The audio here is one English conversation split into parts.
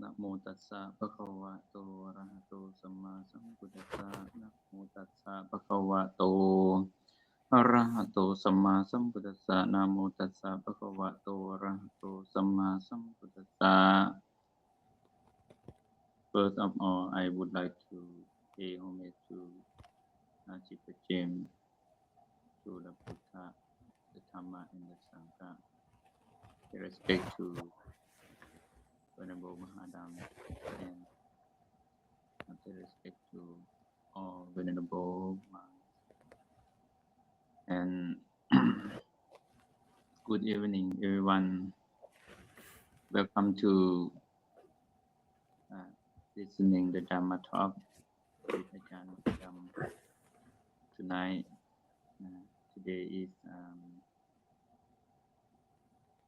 นะโมตัสสะภะคะวะโตอะระหะโตสัมมาสัมพุทธัสสะนะโมตัสสะภะคะวะโตอะระหะโตสัมมาสัมพุทธัสสะนะโมตัสสะภะคะวะโตอะระหะโตสัมมาสัมพุทธัสสะ First of all, I would like to pay homage to Chief James, to the Buddha, the Dhamma, and the Sangha. Pay respect to Venerable Mahadam and pay respect to all Venerable monks. And good evening, everyone. Welcome to listening the Dhamma talk with Ajahn Mahadam tonight. Today is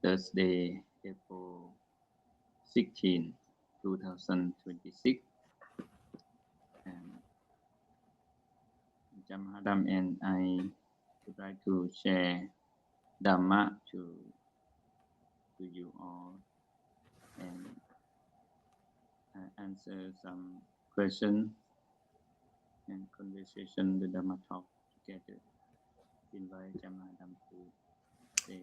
Thursday, April 16, 2026. And Ajahn Mahadam and I would like to share Dhamma to you all and answer some questions and conversation the Dhamma talk together. Invite Ajahn Mahadam to say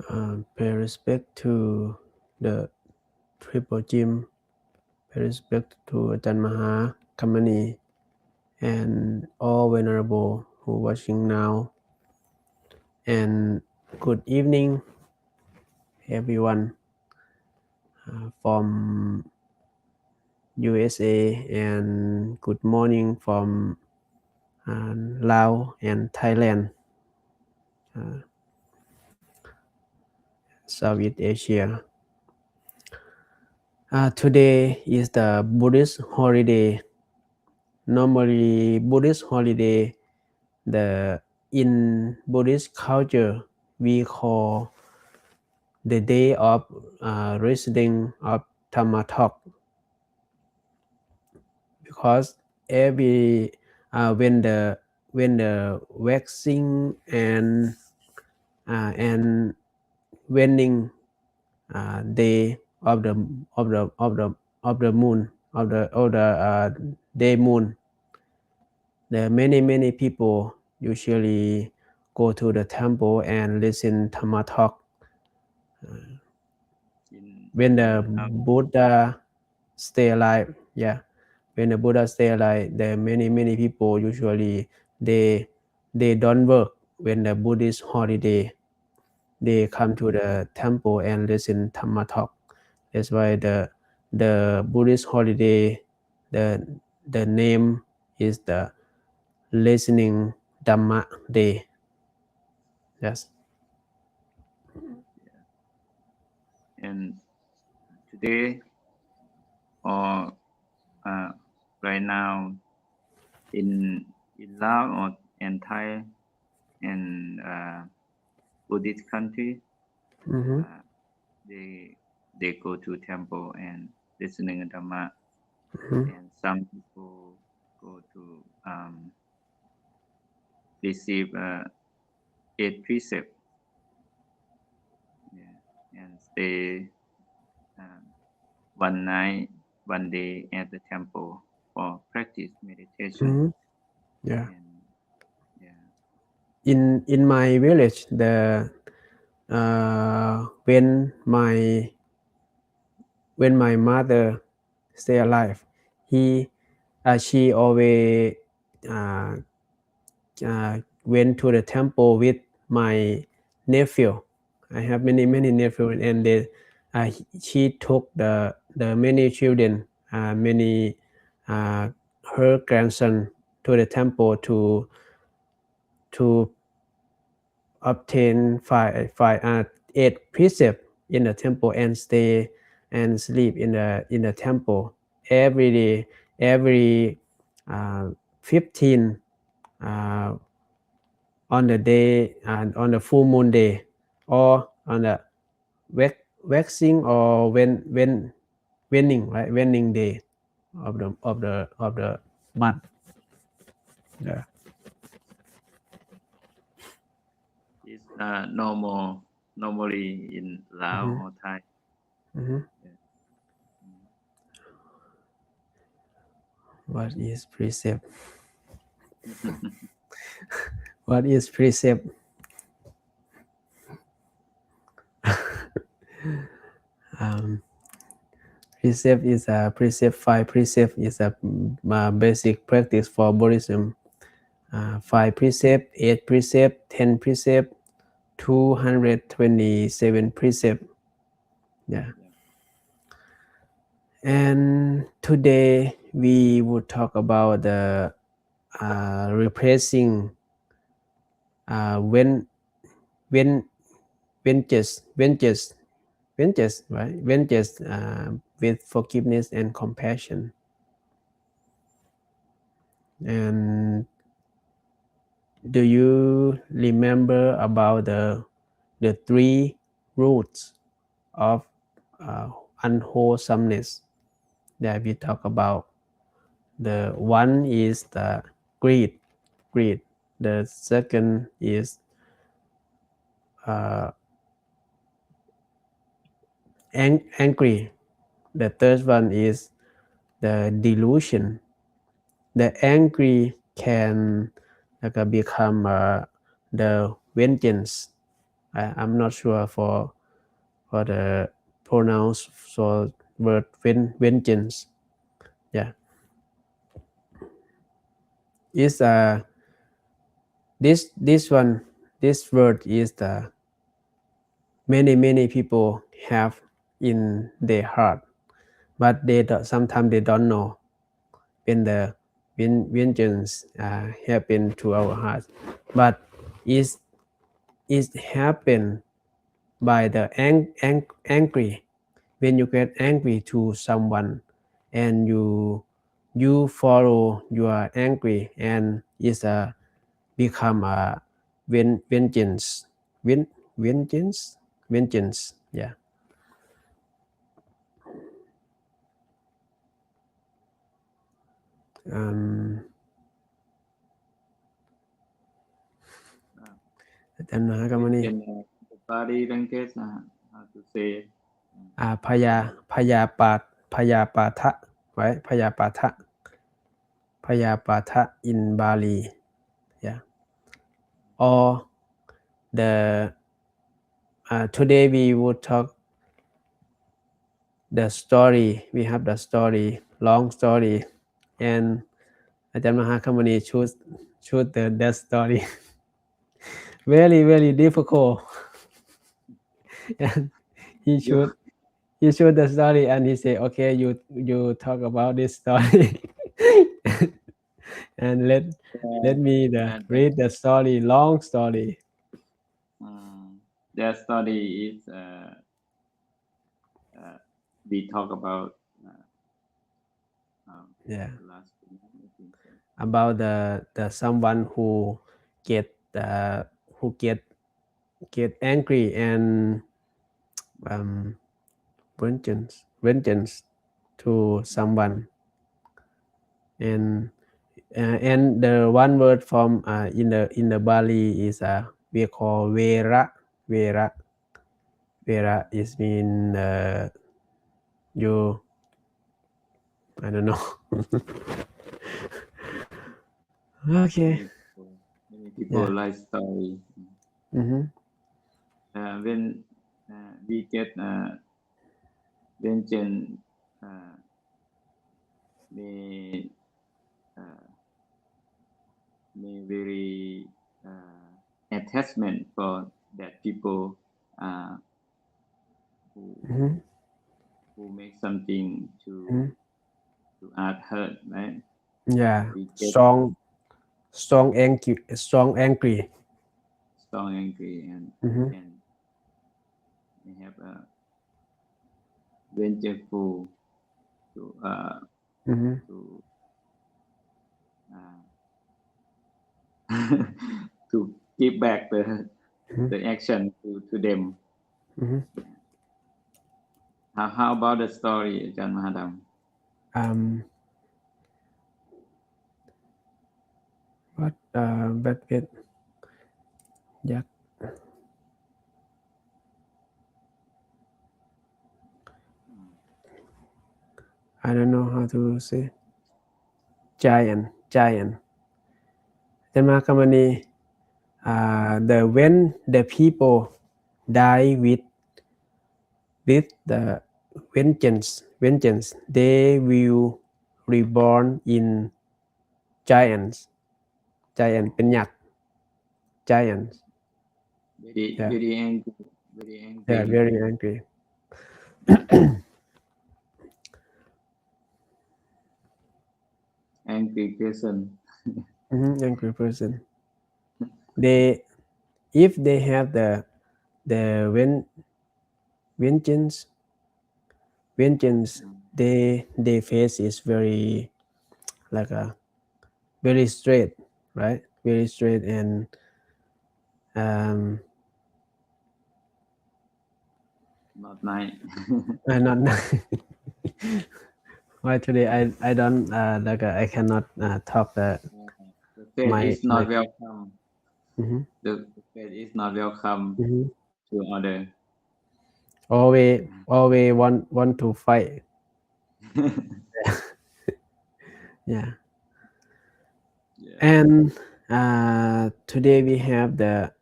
something. Pay respect to the Triple Gym, pay respect to Ajahn Maha Kamani, and all venerable who watching now. And good evening, everyone from USA, and good morning from Laos and Thailand, Southeast Asia. Today is the Buddhist holiday. Normally, Buddhist holiday, in Buddhist culture, we call the day of reciting of Dhamma talk, because every when the waxing and waning day of the moon of the day moon, the many people usually go to the temple and listen Dhamma talk. When the Buddha stay alive, when the Buddha stay alive, the many people usually they don't work. When the Buddhist holiday, they come to the temple and listen Dhamma talk. That's why the Buddhist holiday, the name is the listening Dhamma day. Yes. And today, or right now, in Laos and Thai and Buddhist country, they go to temple and listening Dhamma, and some people go to receive 8 precepts, and stay one night, one day at the temple for practice meditation. In my village, when my mother stay alive, she always went to the temple with my nephew. I have many nephews, and she took the many children, her grandson, to the temple to obtain 8 precepts in the temple and stay and sleep in the temple every day, every 15 on the day and on the full moon day, or on the waxing or waning, right, waning day of the month. It's normally in Laos or Thai. What is precept? What is precept? Precept is a precept 5. Precept is a basic practice for Buddhism. 5 precept, 8 precept, 10 precept, 227 precept. Yeah. And today we would talk about the replacing when vengeance, right? Vengeance with forgiveness and compassion. And do you remember about the 3 roots of unwholesomeness that we talk about? The one is the greed. The second is angry. The third one is the delusion. The angry can become the vengeance. I'm not sure for the pronounce for word vengeance. Yeah, is this word is the many people have in their heart, but sometimes they don't know when the vengeance happen to our heart. But is happen by the angry. When you get angry to someone and you follow your angry, and it's become a vengeance. Vengeance. Yeah. Um, อาจารย์มหากรรมนี่ In Bali language, how to say? พยาปาทะไว้พยาปาทะ in Bali. Yeah. Or the today we would talk the story. We have the story, long story, and อาจารย์มหาคมณี choose that story. very difficult. And he should the story, and he say, okay, you talk about this story. And let me read the story, long story. That story is we talk about Yeah, last week, I think so. about the someone who get angry and vengeance to someone, and the one word from in the Bali is we call vera is mean you, I don't know. Okay. Many people Yeah. like story. Mm-hmm. When we get vengeance, may very attachment for that people who make something to add hurt, right? Yeah, We get strong angry, and we have a vengeful to to give back the action to them. How about the story, Ajahn Mahadam? What but it yeah. I don't know how to say. giant. Then Makamani, when the people die with the vengeance, they will reborn in giants เป็นยักษ์ giants Very Yeah. very angry. Very angry. yeah very angry Angry person. angry person they if they have the vengeance their face is very like a very straight, right? Very straight and Not nice. not why today I don't like I cannot talk The faith my is not welcome. Mhm. The faith is not welcome to other. always want to fight yeah Yeah. and today we have the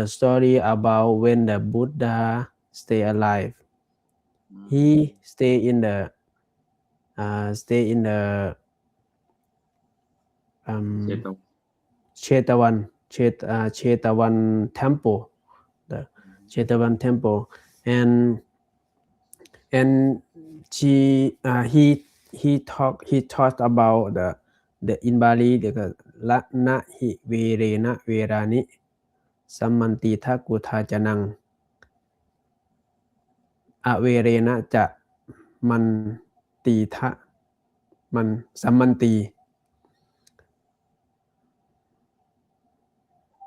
story about when the Buddha stay alive he stay in the Cheto. Chetawan temple the Chetawan temple and he talked about the in Bali the la na hi verena verani sammanti tha kutha janang a verena จะมันตีทะมันสัมมันตี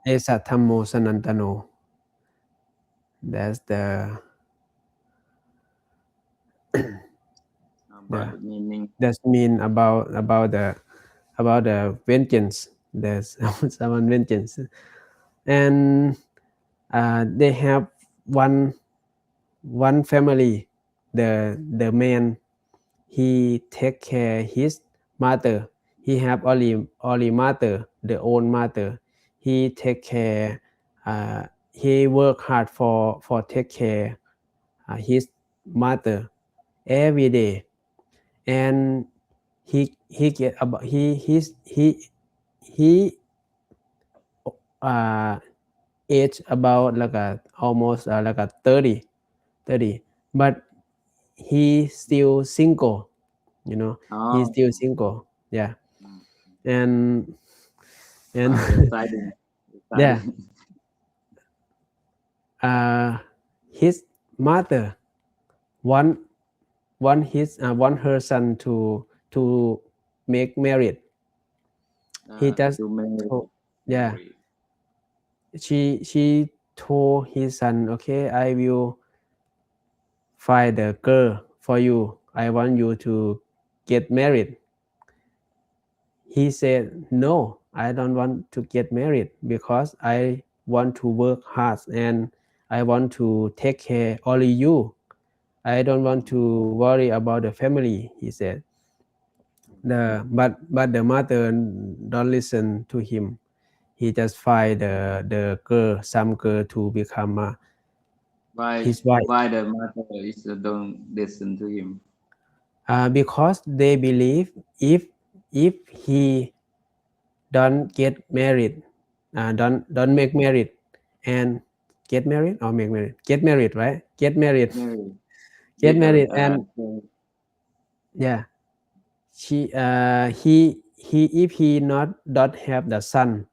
เอสัทธัมโมสนันตโน that's the About the meaning. that's mean about the vengeance there's someone vengeance and they have one family the man he take care his mother he have only mother the own mother he take care he work hard for take care his mother every day and he get about he age about like a almost like a 30 but he still single you know he's still single yeah and Deciding. yeah his mother want want her son to make married he just To told, yeah she told his son okay I will find the girl for you I want you to get married he said no I don't want to get married because I want to work hard and I want to take care only you I don't want to worry about the family he said but the mother don't listen to him he just find the girl some girl to become his wife Why the mother is don't listen to him? Because they believe if he don't get married don't make married and get married or make married get married right get married get married and yeah he if he not don't have the son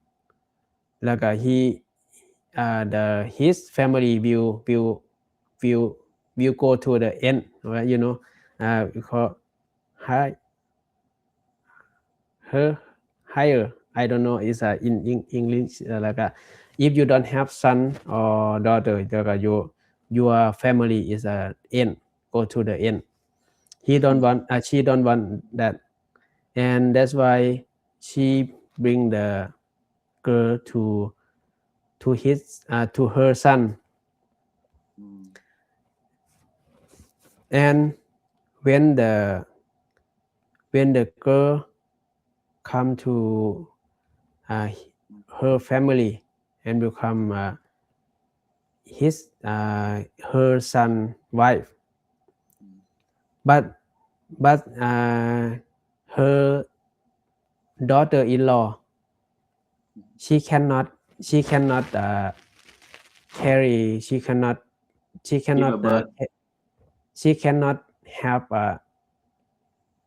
like the his family will go to the end right you know because high her higher I don't know is in English like if you don't have son or daughter like your family is end go to the end he don't want she don't want that and that's why she bring the girl to his to her son and when the girl come to her family and become her son wife, but her daughter-in-law she cannot carry she cannot Give a birth. she cannot have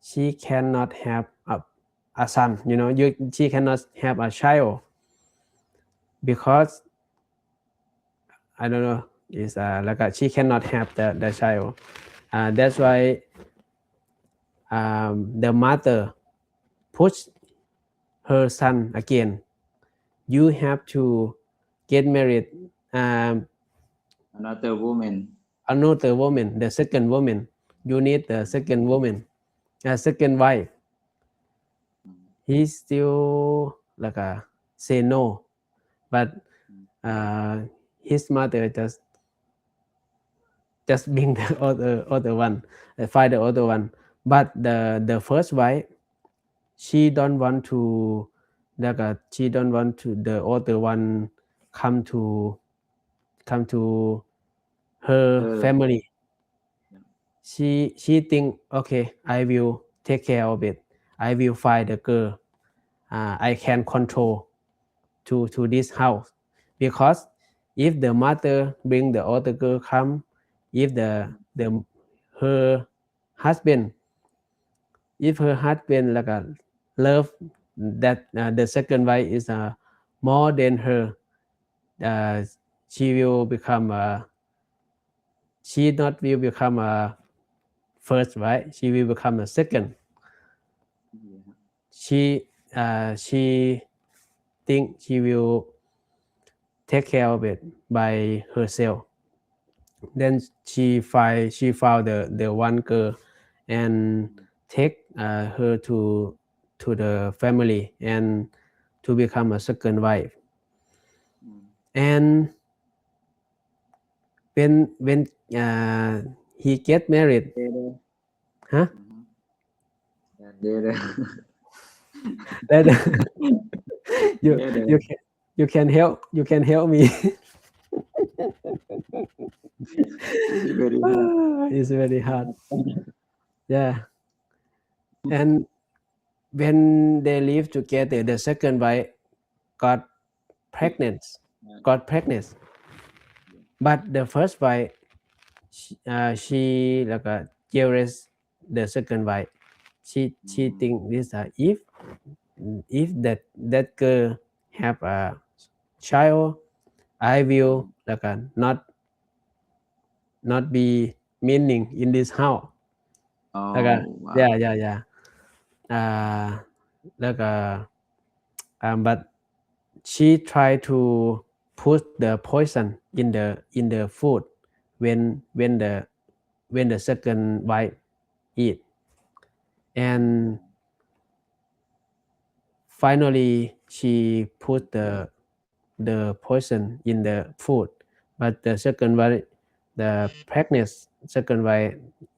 she cannot have a son, she cannot have a child because I don't know, is she cannot have the child. That's why the mother push her son again, you have to get married Another woman, the second woman, you need the second woman, second wife. He still say no, but his mother just bring the other one, find the other one. But the first wife, she don't want to the other one come to her family. She think, okay, I will take care of it, I will find the girl I can control to this house, because if the mother bring the other girl come, if her husband love that the second wife is more than her, she will become she not will become a first wife, she will become a second. She think she will take care of it by herself. Then she found the one girl and take her to the family and to become a second wife. And when he get married, huh? That you can help me. It's very hard. Yeah. And when they live together, the second wife got pregnant. But the first wife, she jealous the second wife. She think this if that girl have a child, I will not be meaning in this house. Wow. Yeah. But she tried to put the poison in the food when the second wife eat, and finally she put the poison in the food, but the second wife, the pregnant second wife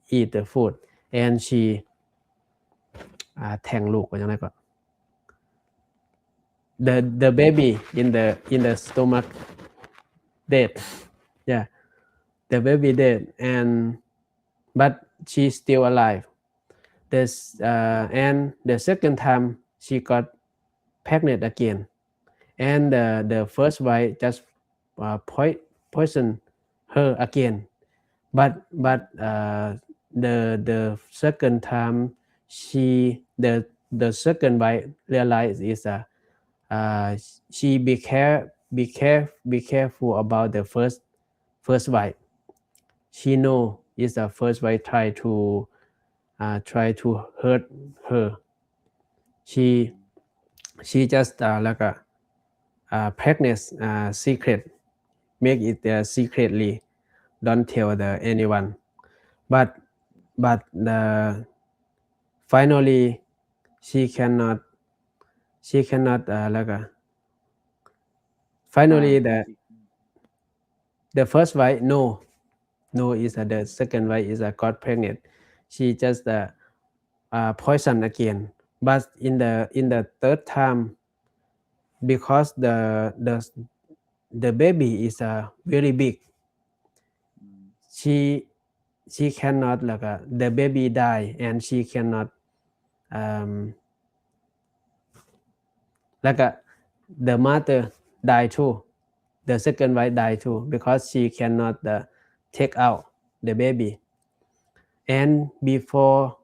eat the food and she แทงลูกไว้ยังไงก่อน the baby in the stomach dead. Yeah, the baby dead, but she's still alive. And the second time she got pregnant again, and the first wife just poison her again, but the second time the second wife realized is she be careful about the first wife. She know is the first wife try to hurt her. She just pregnant secret, make it secretly, don't tell anyone. But finally she cannot finally the first wife no is the second wife is got pregnant. She just poison again, but in the third time, because the baby is very big, she cannot the baby die and she cannot the mother die too, the second wife die too, because she cannot take out the baby. And before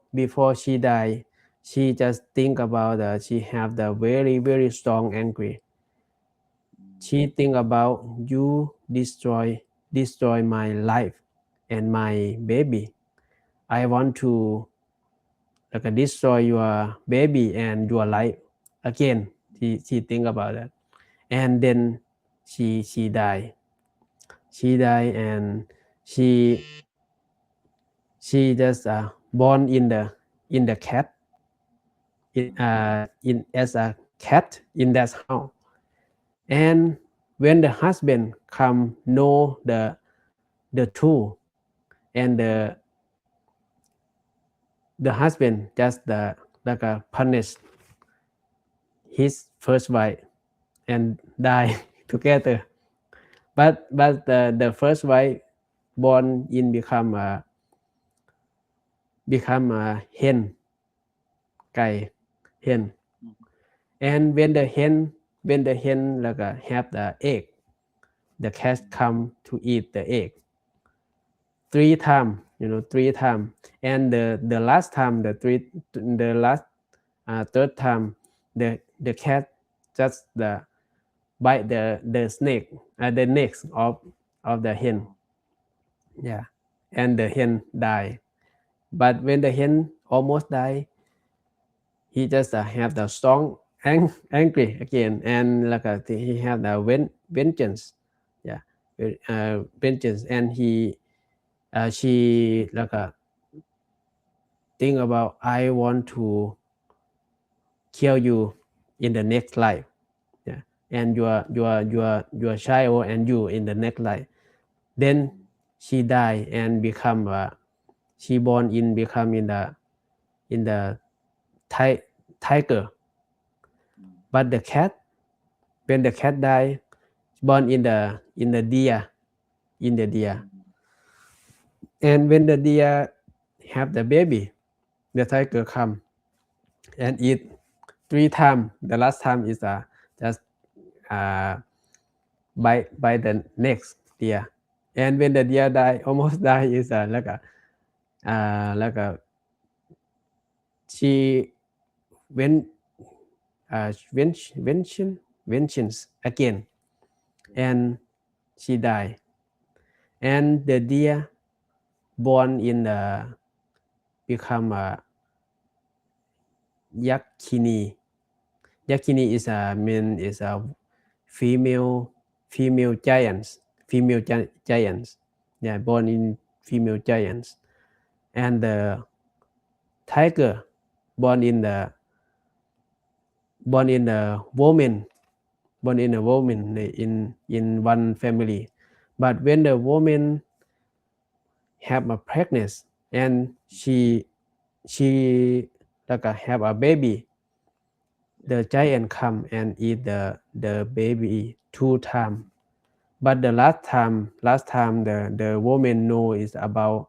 she die, she just think about she have the very very strong angry. She think about you destroy my life and my baby. I want to destroy your baby and your life again. She think about that, and then she die. She die, and she just born in the cat, in as a cat in that house. And when the husband come know the truth, and the husband just punish his first wife and die together. But the first wife born in become a hen, ไก่ hen. And when the hen have the egg, the cat come to eat the egg 3 times, 3 times. And the last time, the last third time, the cat just bite the snake, the necks of the hen. Yeah, and the hen die. But when the hen almost die, he just have the strong angry again, and he have the vengeance. Yeah, vengeance, and she think about, I want to kill you in the next life. Yeah, and your child and you in the next life. Then she die and become she born in become in the tiger. But the cat, when the cat die, born in the deer, and when the deer have the baby, the tiger come and eat 3 times. The last time is just by the next deer. And when the deer die, almost die, is she vengeance again, and she die. And the deer born in become a yakini. Yakini is a female giants. Yeah, born in female giants. And the tiger born in a woman, in one family. But when the woman have a pregnancy and she have a baby, the giant come and eat the baby 2 times. But the last time the woman know is about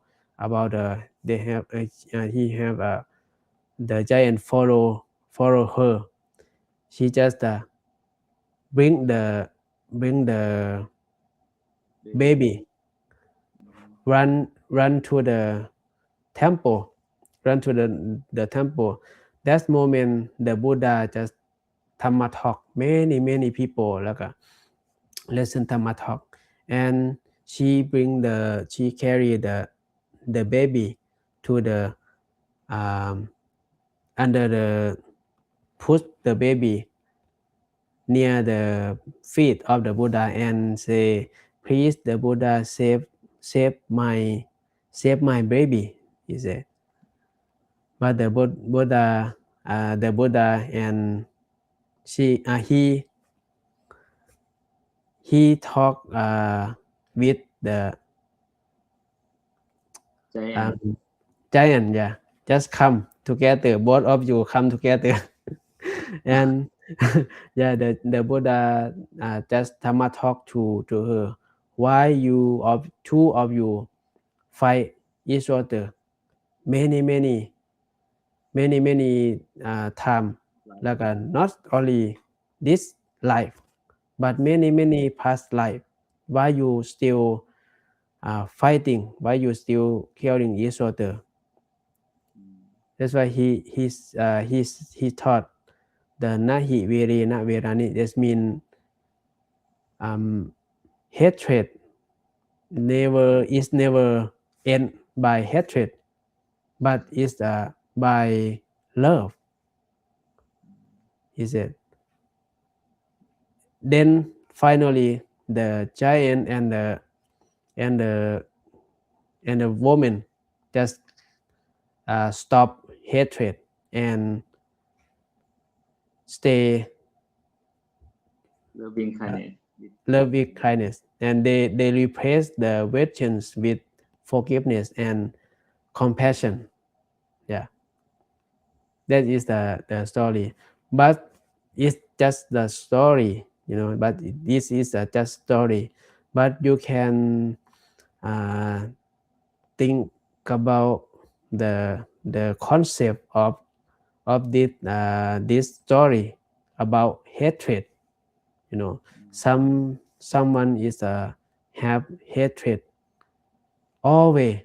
they have he have the giant follow her. She just bring the baby, run to the temple, the temple. That moment the Buddha just Dhamma talk, many people listen Dhamma talk, and she carry the baby to the under the put the baby near the feet of the Buddha and say, please the Buddha save my baby, he said. But the Buddha and he talk with the giant, yeah, just come together, both of you come together. And yeah, the Buddha just Dhamma talk to her. Why you of two of you fight each other many time, like not only this life, but many past life. Why you still fighting? Why you still killing each other? That's why he taught the nahi viri na virani. That means hatred never end by hatred, but is by love. He said. Then finally, the giant and the woman just stop hatred and stay Loving kindness. love with kindness, and they replace the vengeance with forgiveness and compassion. Yeah, that is the story, but it's just the story, but this is just story, but you can think about the concept of this story about hatred. Someone is have hatred always.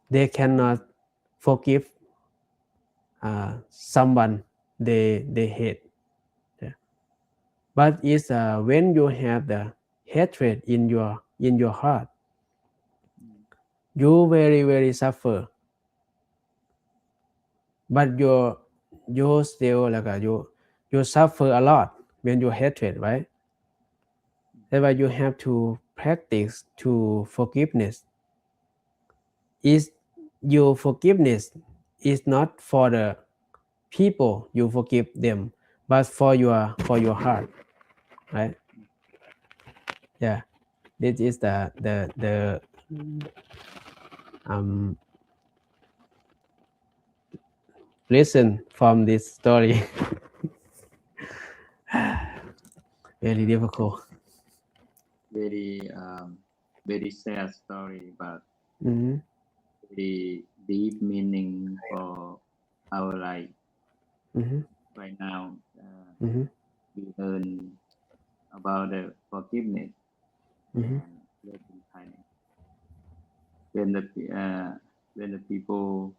They cannot forgive someone they hate. Yeah. But it's when you have the hatred in your heart, you very suffer. But you still you suffer a lot when you hatred, right? That's why you have to practice to forgiveness. Is your forgiveness is not for the people you forgive them, but for your heart, right? Yeah, this is the lesson from this story. Very difficult. Very sad story, but Mm-hmm. very deep meaning for our life. Mm-hmm. Right now, Mm-hmm. we learn about the forgiveness Mm-hmm. and loving kindness. When the people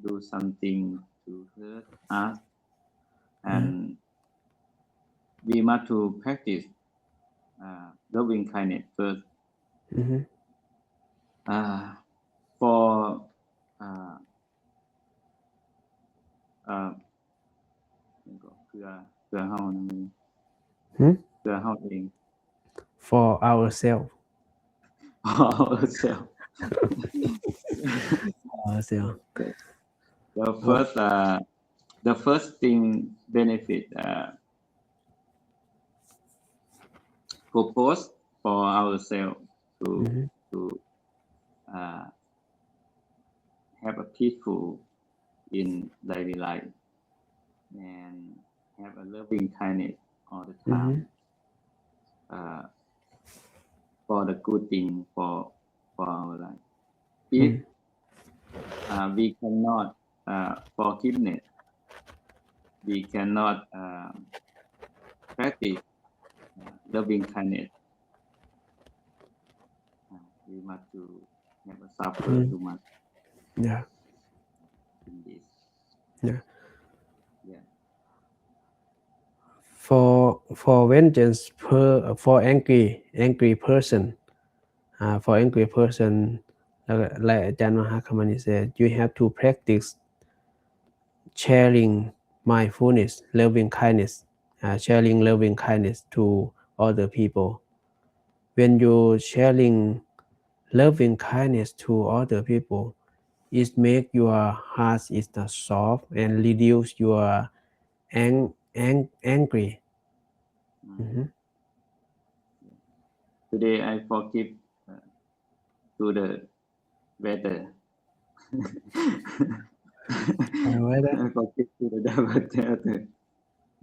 do something to hurt us, and we must to practice loving kindness first. Mm-hmm. For uh, เพื่อเฮานั่นเอง เพื่อเฮาเอง For ourselves. ourselves. Ourselves. The first thing benefit purpose for ourselves to have a peaceful in daily life and have a loving kindness all the time for the good thing for our life. If we cannot forgiveness, we cannot practice loving kindness. We must to never suffer too much. Yeah. In this. Yeah. Yeah. For vengeance for angry person, like Ajahn Mahakamani said, you have to practice sharing mindfulness, loving kindness, sharing loving kindness to other people. When you sharing loving kindness to other people, it make your heart is soft and reduce your angry. Today I forgive to the weather. weather. I forget to the weather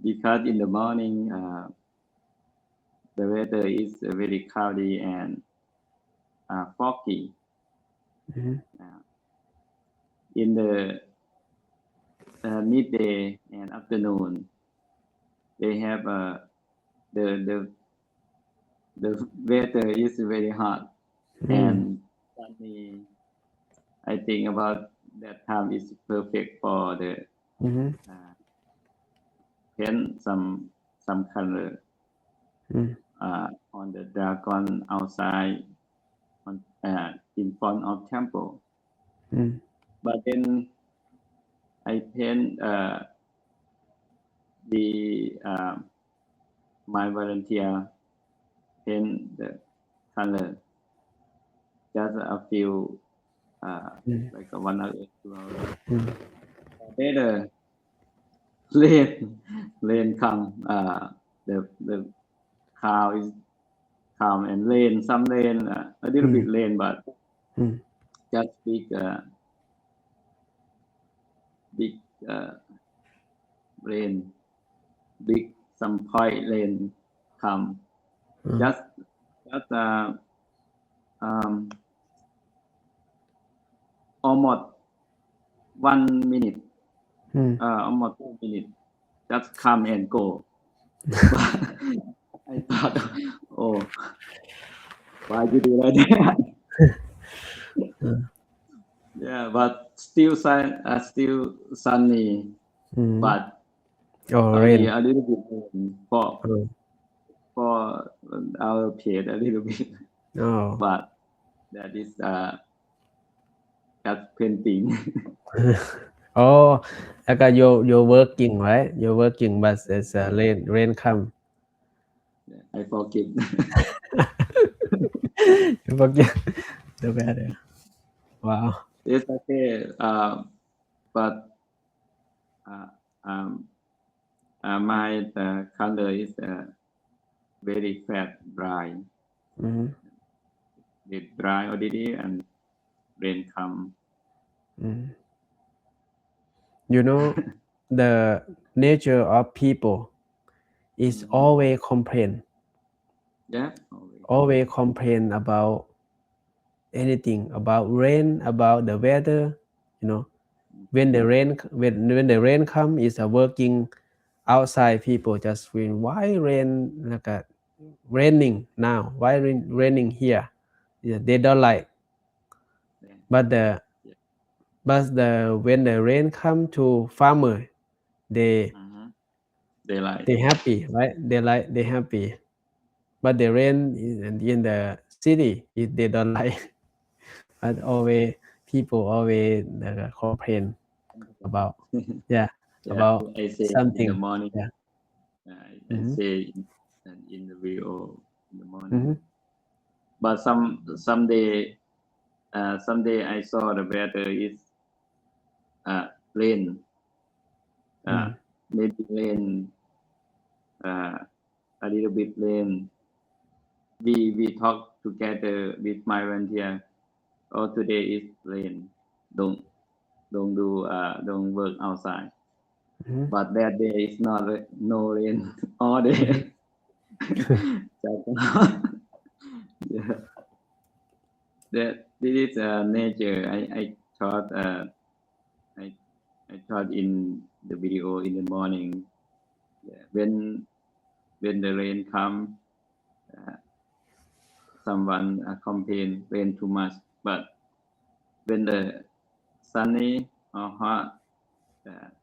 because in the morning the weather is very cloudy and foggy. Mhm. In the midday and afternoon, they have the weather is very hot and sunny. I think about that time is perfect for the Mhm. paint some color Mm. on the dragon outside on in front of temple. Mm. But then I paint the my volunteer paint the color just a few like 1 hour 2 hours. Mm. Later rain come the cloud is come and rain some rain a little bit rain but Mm. just big rain big some point rain come just almost 1 minute Mm. almost 2 minutes just come and go I thought oh why you do like that yeah but still still sunny Mm. but Oh, only rain. a little bit rain Oh. for our page a little bit Oh. but that is just painting Oh, like you're working, right? You're working, but it's rain come. I forget You forget the weather. Wow. it's okay but uh, um, my color is very fat dry Mm-hmm. it dry already and rain come Mm. You know, the nature of people is always complain, yeah always complain about anything, about rain, about the weather. You know, when the rain come, is a working outside. People just feel why rain like a raining now, why raining here. Yeah, they don't like, yeah. but when the rain come to farmer, they They like they happy, right? They happy. But the rain in the city, they don't like. But always people always complain about, yeah, yeah about I say in the something. morning Yeah. I Mm-hmm. say in the video in the Mm-hmm. morning but someday I saw the weather is rain Mm. maybe rain a little bit rain we talk together with my volunteer oh today is rain don't don't work outside Mm-hmm. but that day is not no rain all day yeah that this is nature I thought I I thought in the video in the morning yeah, when the rain come someone complain rain too much but when the sunny or hot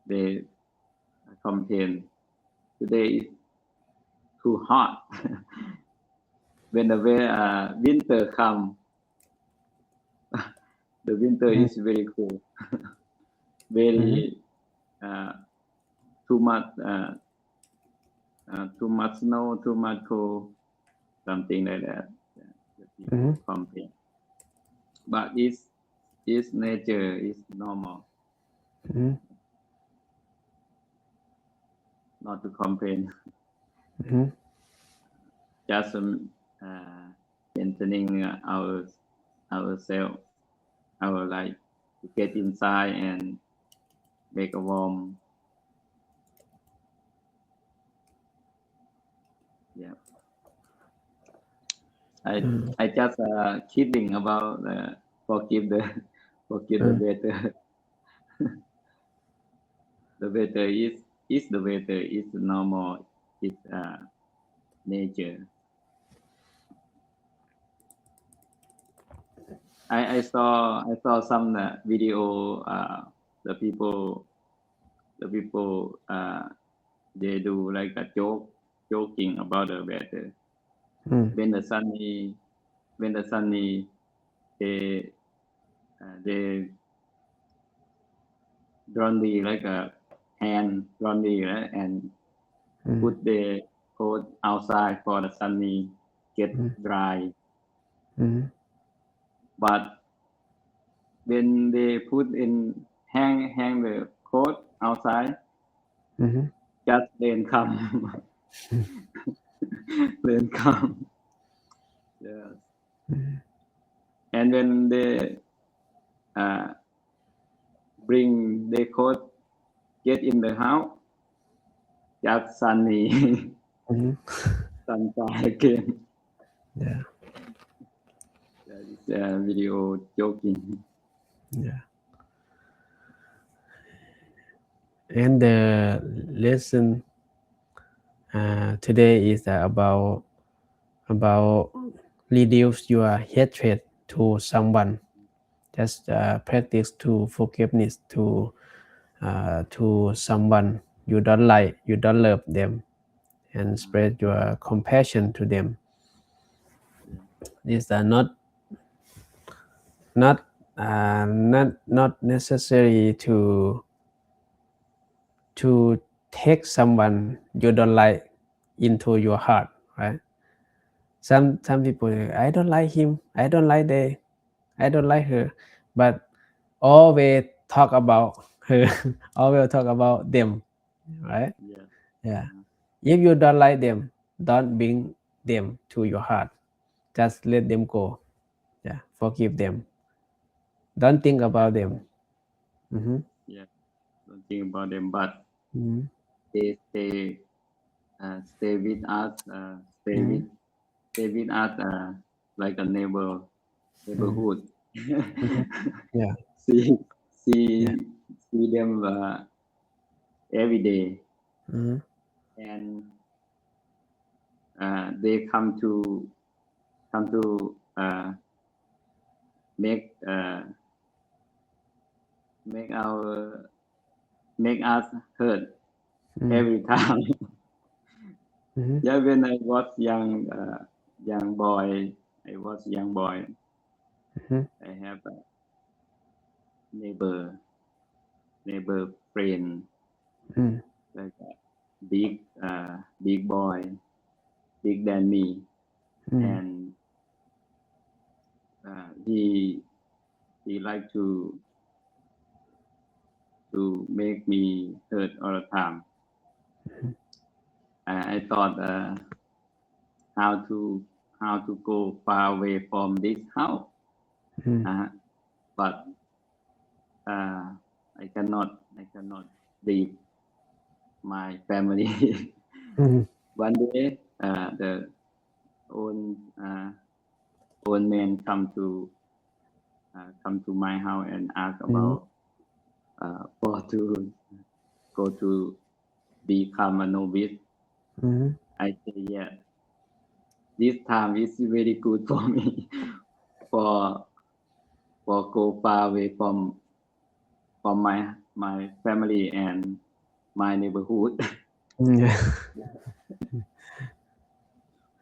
they complain today is too hot when the winter come the winter is very cool Mm-hmm. very too much too much snow too much cold something like that the Mm-hmm. people complain but this nature is normal Mm-hmm. not to complain Mm-hmm. just maintaining ourselves our life to get inside and make a warm. Yeah. I just kidding about forgive the waiter. The waiter is the waiter is normal. It's nature. I saw some video. The people they do like a joking about the weather. When the sunny they laundry like a hand laundry, right? And put the coat outside for the sunny get dry. But when they put in hang the coat outside, just rain come. Rain come. Yes. And when they bring the coat get in the house, just sunny. Sunshine again. Yeah. That is a video joking. Yeah. And the lesson today is about reduce your hatred to someone. Just practice to forgiveness to someone you don't like, you don't love them, and spread your compassion to them. These are not necessary to take someone you don't like into your heart, right? Some people, I don't like him, I don't like her, but always talk about her, always talk about them, right? Yeah. If you don't like them, don't bring them to your heart. Just let them go. Yeah, forgive them. Don't think about them. Yeah, don't think about them, but they stay with us. Stay with us like a neighborhood. Yeah. See them every day, and they come to make us hurt every time. Yeah, when I was young boy, I have a neighbor friend, like a big boy, big than me, and he like to make me hurt all the time. I thought how to go far away from this house, but I cannot leave my family. One day, the old man come to my house and ask about for to go to become a novice. I say yeah. This time is very good for me for go far away from my family and my neighborhood.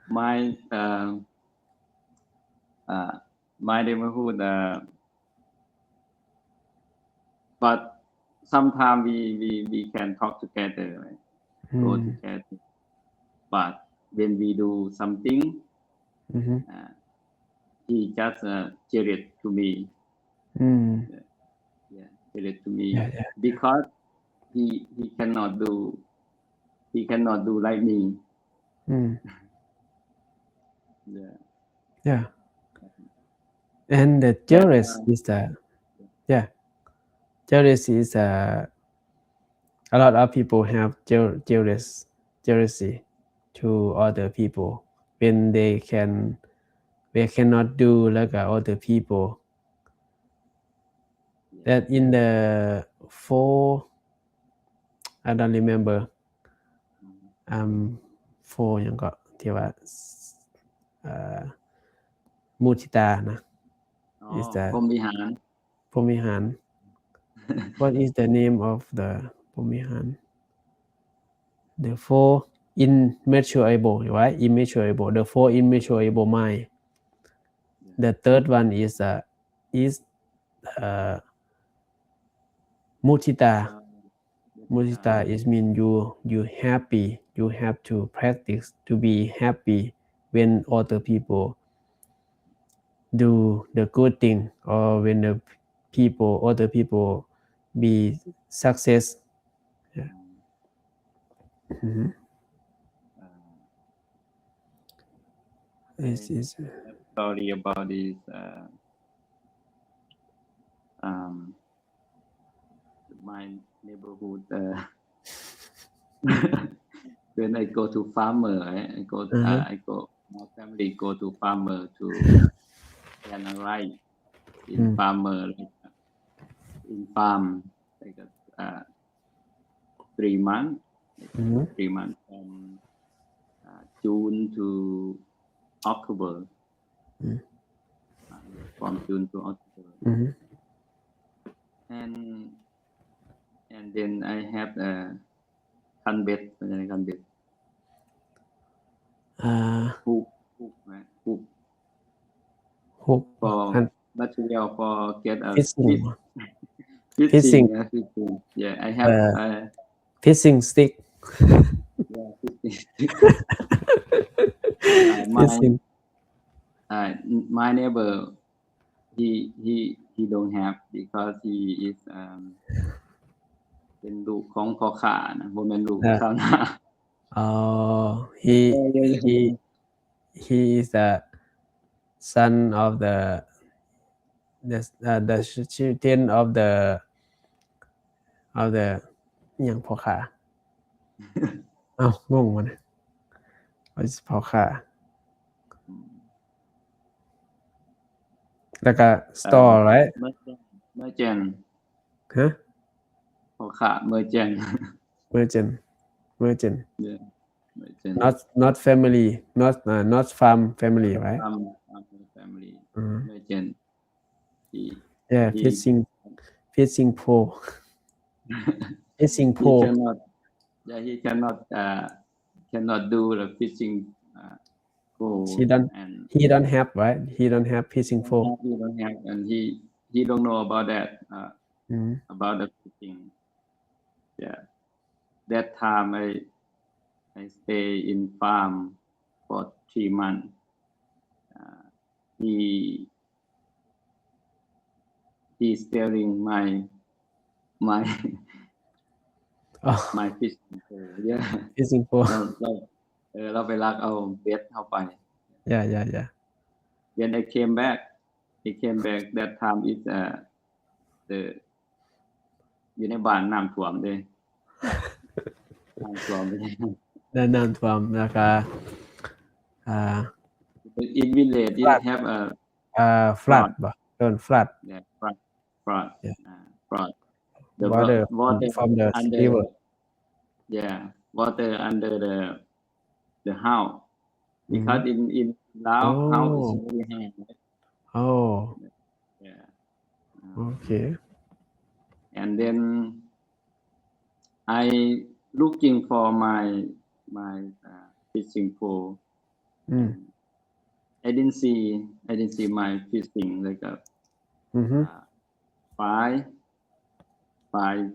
My my neighborhood, but sometimes we can talk together, right? Go together. But when we do something, he just jealous to me. Jealous to me because he cannot do like me. Yeah. And the jealous is the jealousy is a lot of people have jealousy to other people when they cannot do like other people. That in the 4 I don't remember 4อย่างก็ที่ว่ามุทิตานะ is that พรหมวิหาร Pomihan. What is the name of the Pomihan? The 4 immeasurable, right? Immeasurable. The 4 immeasurable mind. The third one is mudita. Mudita is mean you happy. You have to practice to be happy when other people do the good thing or when other people be success. Yeah. This is Sorry about this my neighborhood when I go to farmer I go my family go to farmer to plant a rice in farmer in farm like 3 months 3 months from June to October from June to October and then I have a canbet hook for material for get a fishing. Yeah, I have fishing stick. Yeah, fishing stick. My neighbor he don't have because he is เป็นลูกของพ่อค้านะบ่แม่นลูกชาวนา he is the son of the children of the อย่างพ่อค้า งงวะเนี่ยพ่อค้าแล้วก็ store right merchant ฮะพ่อค้า merchant yeah merchant not family not farm family right farm family merchant yeah fishing pole fishing pole he cannot do the fishing pole he don't have right he don't have fishing pole he don't have and he don't know about that about the fishing yeah that time I stay in farm for 3 months he's stealing my my fishing pole yeah fishing pole เราไปลักเอาเบ็ดเข้าไป yeah when I came back that time is the อยู่ในบ้านน้ำท่วมเลยน้ำท่วมแล้วก็in village it have a flood บ่โดน flood yeah flood the water from the river yeah water under the house because in Laos house is very high yeah okay and then I looking for my fishing pole I didn't see my fishing like a 5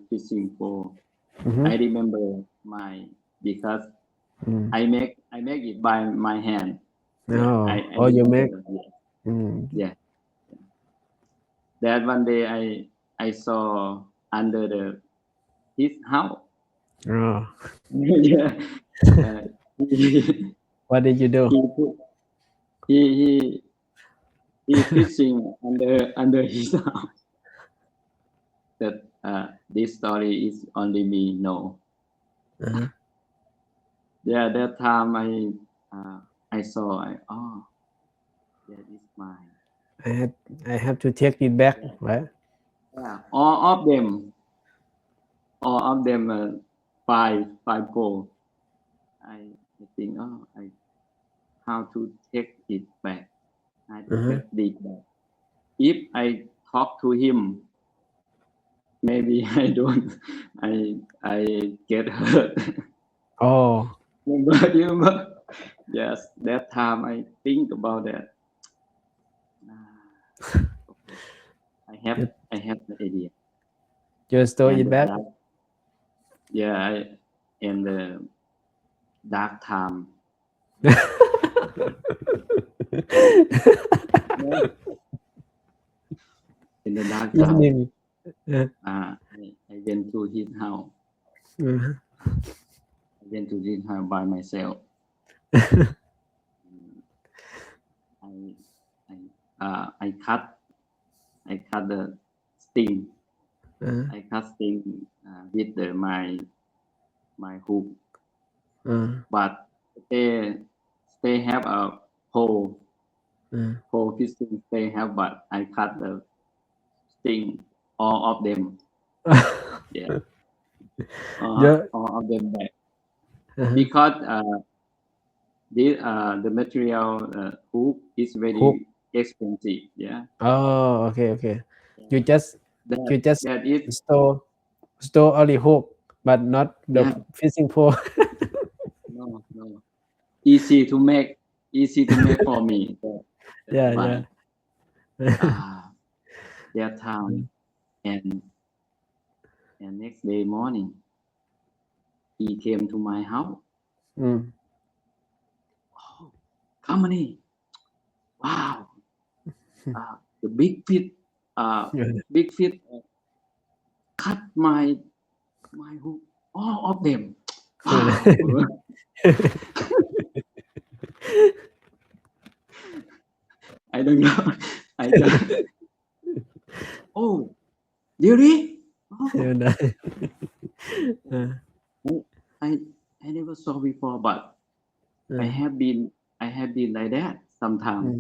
fishing pole I remember my because I make it by my hand you make yeah that one day I saw under his house yeah what did you do he fishing under his house this story is only me. No. Uh-huh. Yeah, that time I saw. That is mine. I have to take it back, right? Yeah, all of them, five goal. I think, how to take it back. I to Uh-huh. get it back. If I talk to him, maybe I don't. I get hurt. Oh, Remember? Yes, that time I think about that. Okay. I have the idea. you store And it back. in the dark time. In the dark time, Evening. I went to his house. Uh-huh. I went to his house by myself. I cut the sting. Uh-huh. I cut sting with my hook, but they have a pole fishing. They have, but I cut the sting, all of them. Yeah, Yeah. all of them back Uh-huh. because the material hook is very Hook. expensive. Yeah, Oh, okay. You just that is store only hook, but not the yeah fishing pole. no easy to make for me. So that's Yeah. why that time and next day morning he came to my house. Mm. Company, wow, the big fish, cut my hook, all of them. Wow. I don't know. I don't. Oh, really? Oh, I never saw before, but I have been like that sometimes.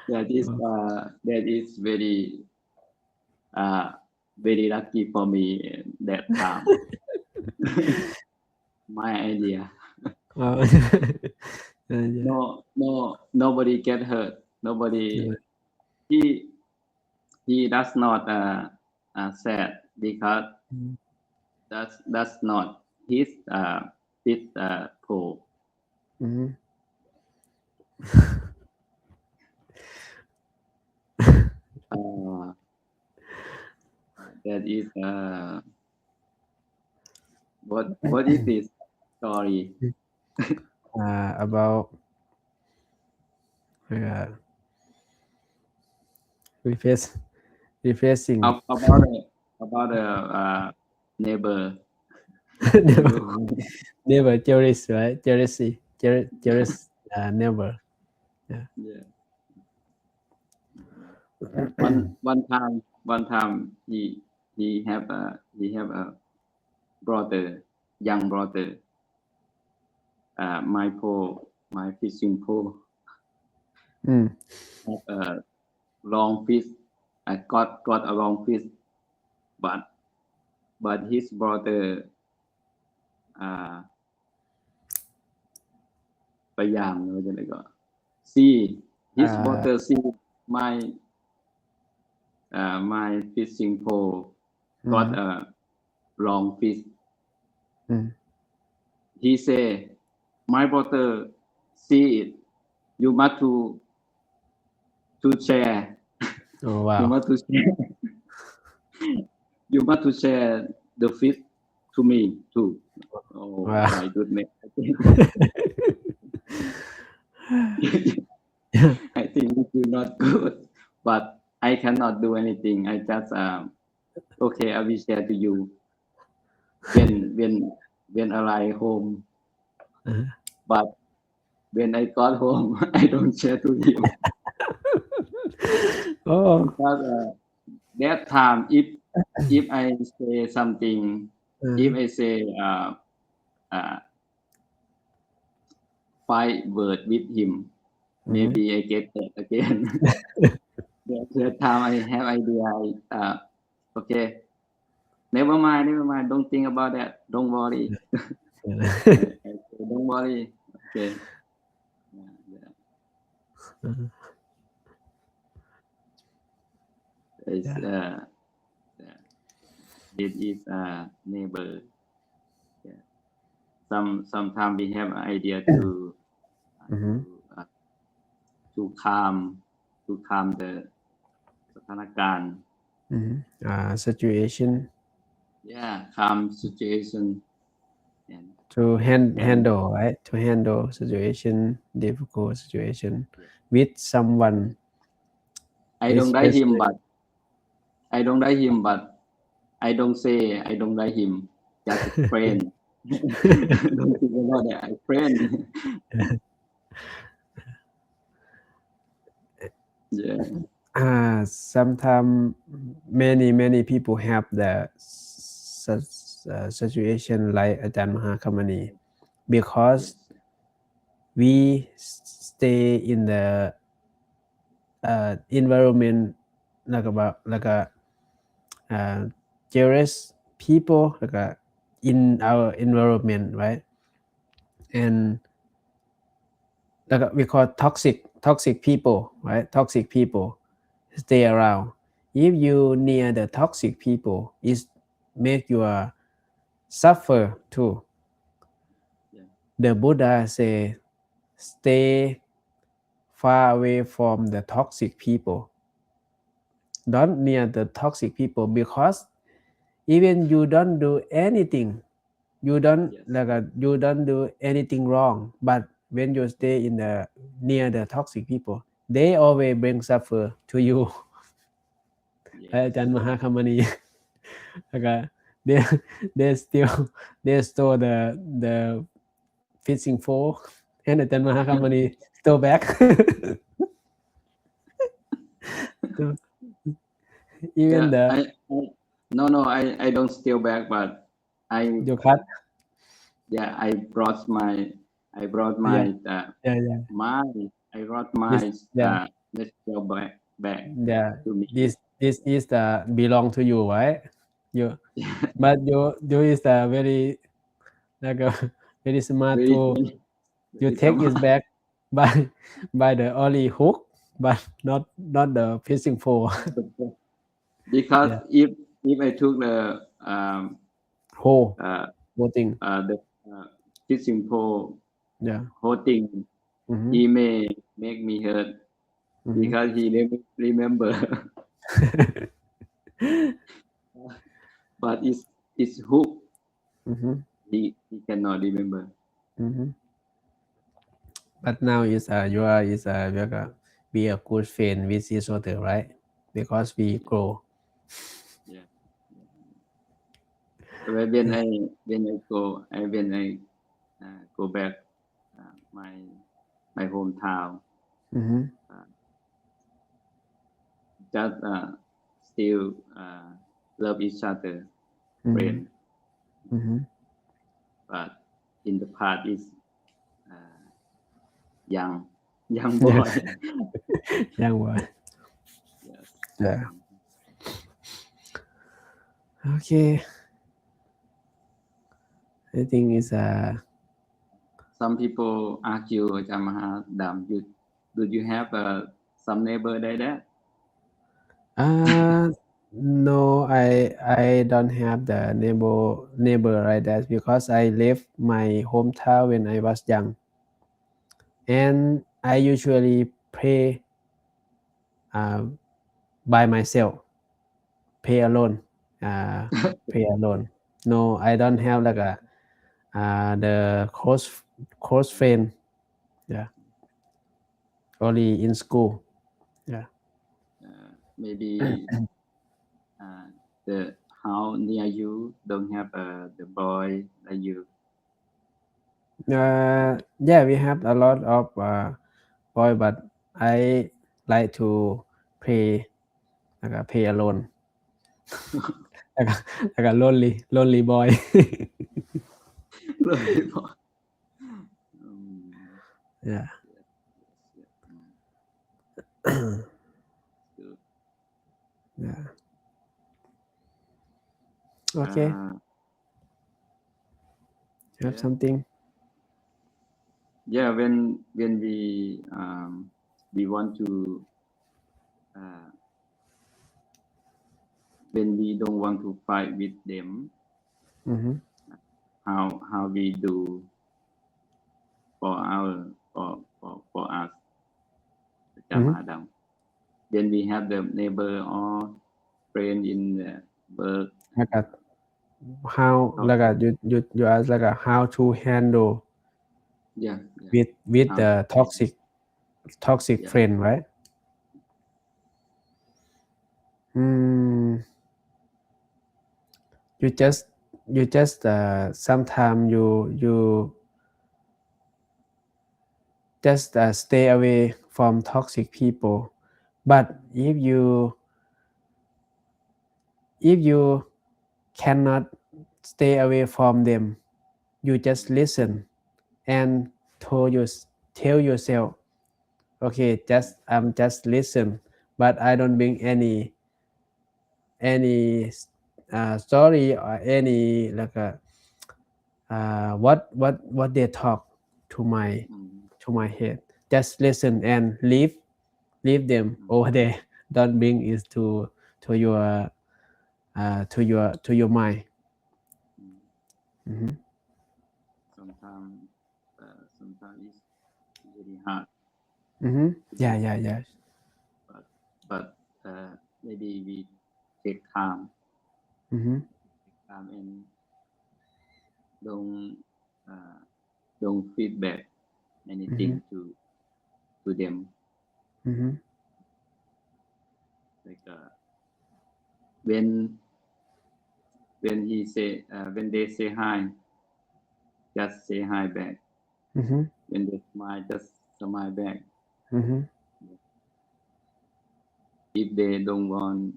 That is very very lucky for me that time. My idea. Yeah. Nobody get hurt. Nobody. He does not sad because that's not his pole. Mhm. That is what is this story? About refacing. About a neighbor. Never jealous, right? Jealousy. Jealous. Never. Yeah. One time he have a brother, young brother. My fishing pole have a long fish. I got a long fish, but his brother พยายามว่าจะไหนก็ see his brother see my my fishing pole got a long fish. He say my brother see it, you must to share. Oh wow. You must to share. You must to share the fish to me too. Oh Wow. my goodness. I think this is not good, but I cannot do anything. I just okay, I will share to you when arrive home. But when I got home, I don't share to him. Oh. that time if I say something, if I say 5 word with him, maybe I get that again. that time I have idea. Okay, never mind. Don't think about that. Don't worry. I say, don't worry. Okay. It's, this is neighbor. Yeah. Sometimes we have an idea to calm the สถานการณ์ situation yeah calm situation and to handle, right? To handle situation, difficult situation with someone. I don't like him, especially- but I don't like him, but I don't say I don't like him. Just a friend. Don't think about that. A friend. Yeah. Sometimes many people have the situation like อาจารย์มหาคัมมณี because we stay in the environment like a jealous people like a in our environment, right? And like we call toxic people, right? Toxic people stay around. If you near the toxic people, it make you suffer too. The Buddha say stay far away from the toxic people. Don't near the toxic people, because even you don't do anything, you don't you don't do anything wrong, but when you stay in the near the toxic people, they always bring suffer to you. อาจารย์มหาคัมมณี แล้วก็ they stole the fishing pole and อาจารย์มหาคัมมณี stole back. Even Yeah, the no I don't steal back, but you cut. Yeah, I brought my yeah. I brought my let's go back Yeah, to me. this is the belong to you, right? You but you is the very like a very smart Very to funny. you Very take it smart. back by the only hook, but not the fishing pole. Because if I took the Whole thing. the fishing pole Yeah. whole thing, he may make me hurt because he never remember. But it's hook. He cannot remember. But now is you are be a good friend with each other, right? Because we grow. Yeah. When I go back my hometown, just still love each other, friend. But in the past is young boy. Young boy. Yes. Yeah. Okay. I think it's Some people ask you, Ajahn Mahadam, do you have some neighbor like that? No, I don't have the neighbor like that, because I left my hometown when I was young, and I usually pray by myself, pray alone. Pray alone. No, I don't have like the close friend. Yeah, only in school. Yeah. Maybe the house near you don't have the boy like you. Yeah, we have a lot of boy, but I like to pray alone. like a lonely boy เลยพอ yeah Good. yeah okay you have Yeah. something Yeah, when we want to when we don't want to fight with them, mm-hmm. how we do for our for us จำหาดำ when we have the neighbor or friend in the work like a how like a you ask like a how to handle yeah with how the to toxic yeah friend right you just sometimes you just stay away from toxic people but if you cannot stay away from them you just listen and tell yourself okay I'm just listen but I don't bring any story or any like a what they talk to my head just listen and leave them over there don't bring it to your mind mm-hmm. sometimes it's very hard Mm-hmm. to yeah do but maybe we take time mm-hmm. and don't feedback anything to them Mm-hmm. like when he say when they say hi just say hi back Mm-hmm. when they smile just smile back Mm-hmm. if they don't want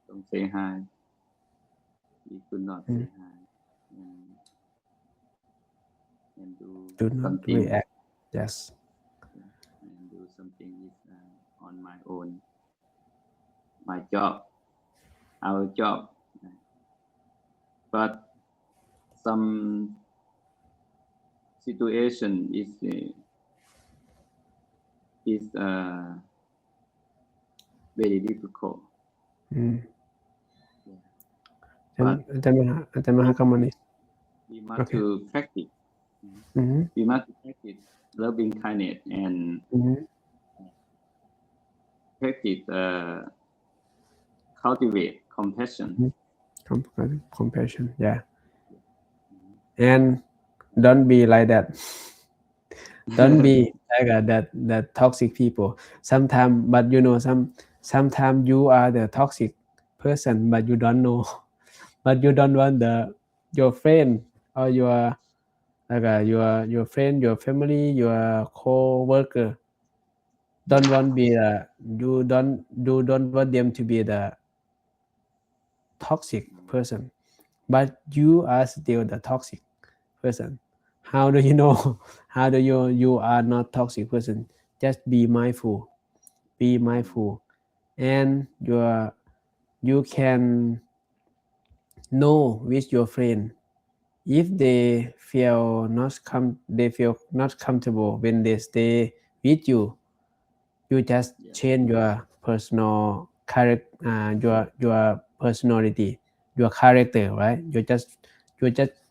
don't say hi we could not say hi and do Do not something react yes and do something is on my own my job our job but some situation is very difficult but อาจารย์มหากรรมนี้ we must okay to practice mm-hmm. we must practice loving kindness and practice cultivate compassion compassion yeah and don't be like that don't be like that toxic people sometimes but you know sometimes you are the toxic person but you don't know but you don't want your friend or your friend your family your co-worker don't want be you don't want them to be the toxic person but you are still the toxic person how do you know how do you are not toxic person just be mindful and you can know with your friend if they feel not comfortable when they stay with you just change your personal character your personality your character right you just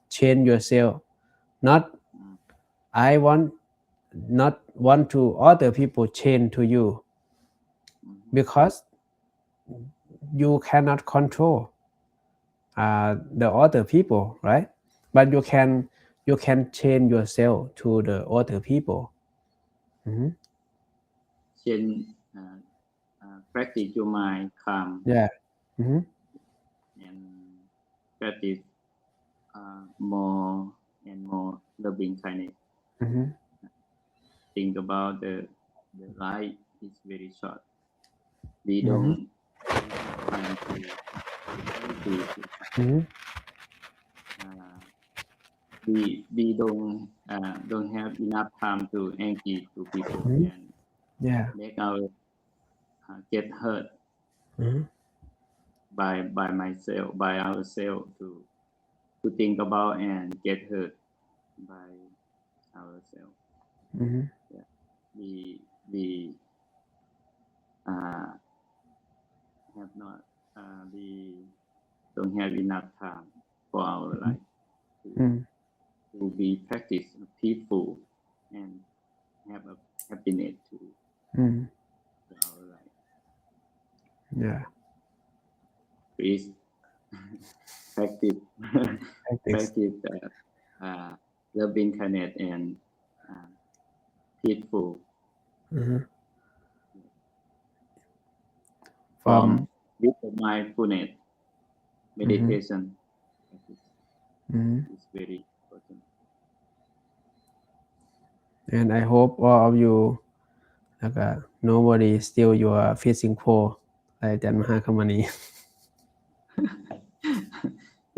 change yourself not I not want to other people change to you because you cannot control the other people right but you can change yourself to the other people mm-hmm. change practice your mind calm yeah mm-hmm. and practice more and more loving kindness Mm-hmm. think about the life is very short we Mm-hmm. don't have time to brief. Mhm. We don't have enough time to engage to people Mhm. and Yeah. make our get hurt Mhm. by myself by ourselves to think about and get hurt by ourselves. Mhm. Yeah. We uh, have not we don't have enough time for our life to, Mhm. to be practice peaceful and have a happiness Mhm. to our life. Yeah. Please practice Practice. practice loving kindness and peaceful Mhm. from From with the mindfulness meditation practice Mhm. is very important. And I hope all of you แล้วก็ nobody steal your fishing pole อาจารย์มหาคมณี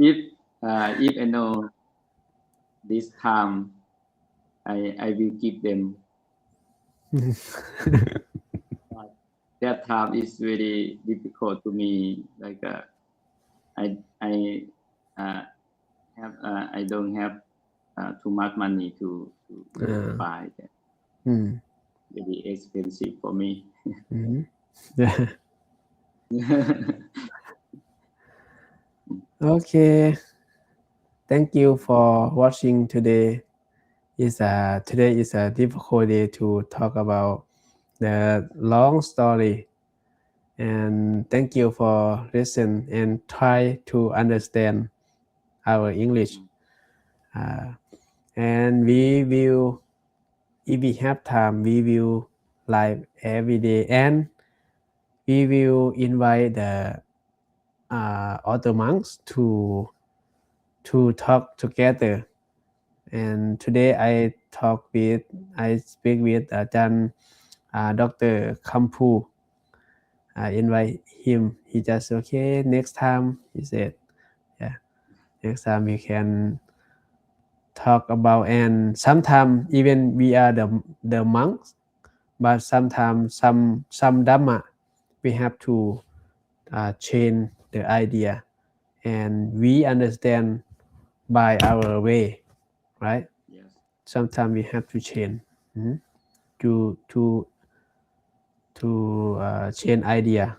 if I know this time I will give them but that time is very difficult to me like I have I don't have too much money to buy that. อืม Very expensive for me. อืม Okay. Thank you for watching today. Today is a difficult day to talk about the long story. And thank you for listen and try to understand our English. And we will, if we have time, we will live every day, and we will invite the other monks to talk together. And today I speak with Dr. Kampu. I invite him. He just okay. Next time, he said, yeah. Next time we can talk about, and sometimes even we are the monks, but sometimes some dhamma we have to change the idea, and we understand by our way, right? Yes. Sometimes we have to change to change idea.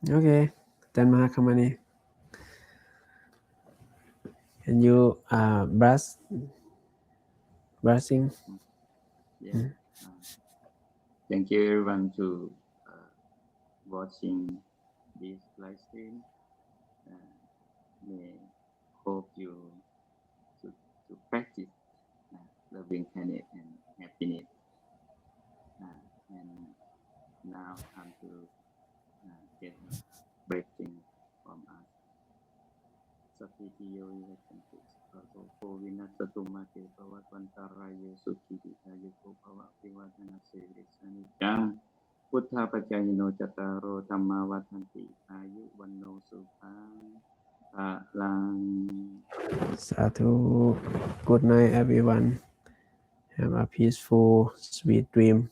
Okay, then Mahakamani, can you brushing? Yeah. Thank you everyone to watching this live stream. May hope you to practice loving kindness and happiness. And now time to get a breathing from us. Sapitiyo yakantu sato ko vinasatu mate bhavat vantarayo sukhidikayo ko bhavat vivadana sevisani jang Buddha Pajayino Chataro Dhamma Vatanti Ayu Vanno Sukhang Lang. Sadhu. Good night, everyone. Have a peaceful, sweet dream.